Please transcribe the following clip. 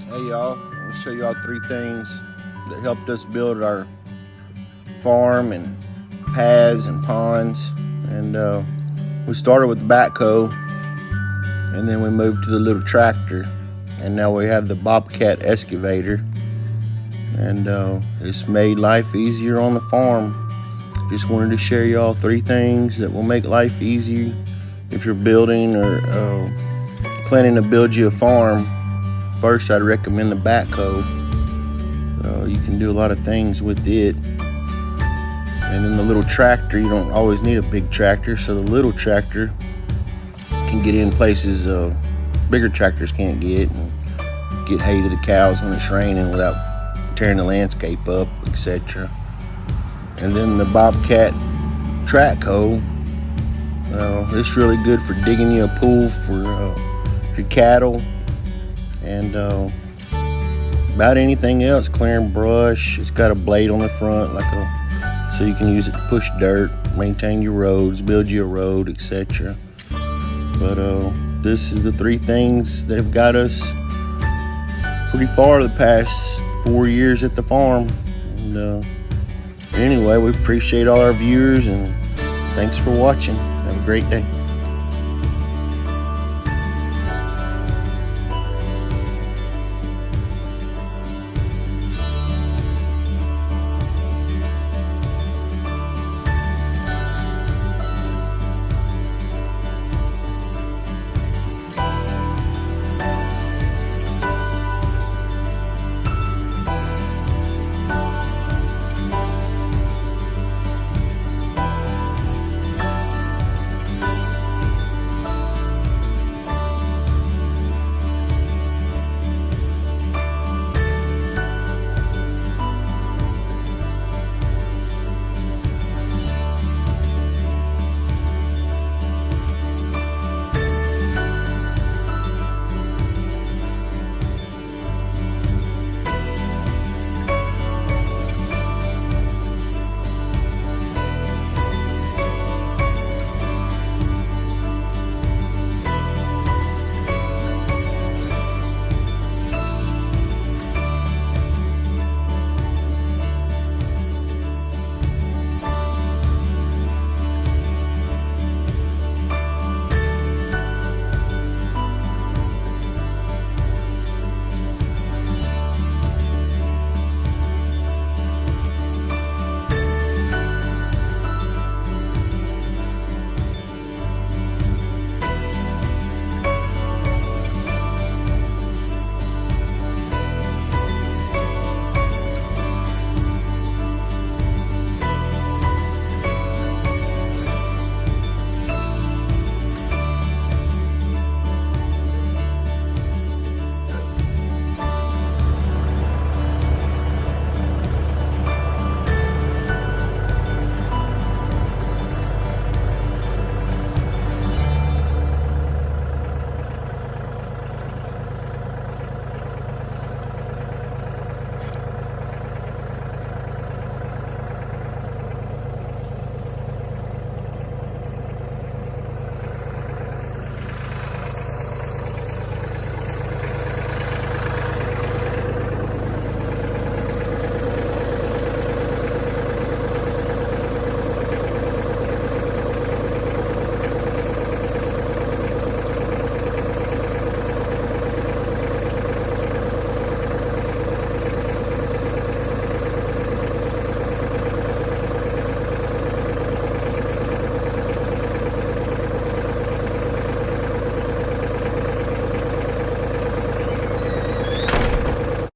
Hey y'all, I'm gonna show y'all 3 things that helped us build our farm and paths and ponds. And we started with the backhoe, and then we moved to the little tractor, and now we have the Bobcat excavator. And it's made life easier on the farm. Just wanted to share y'all 3 things that will make life easier if you're building or planning to build you a farm. First, I'd recommend the backhoe. You can do a lot of things with it. And then the little tractor, you don't always need a big tractor, so the little tractor can get in places bigger tractors can't get, and get hay to the cows when it's raining without tearing the landscape up, etc. And then the Bobcat track hoe, it's really good for digging you a pool for your cattle, and about anything else, clearing brush. It's got a blade on the front, so you can use it to push dirt, maintain your roads, build you a road, etc. But this is the 3 things that have got us pretty far the past 4 years at the farm. And anyway, we appreciate all our viewers, and thanks for watching. Have a great day.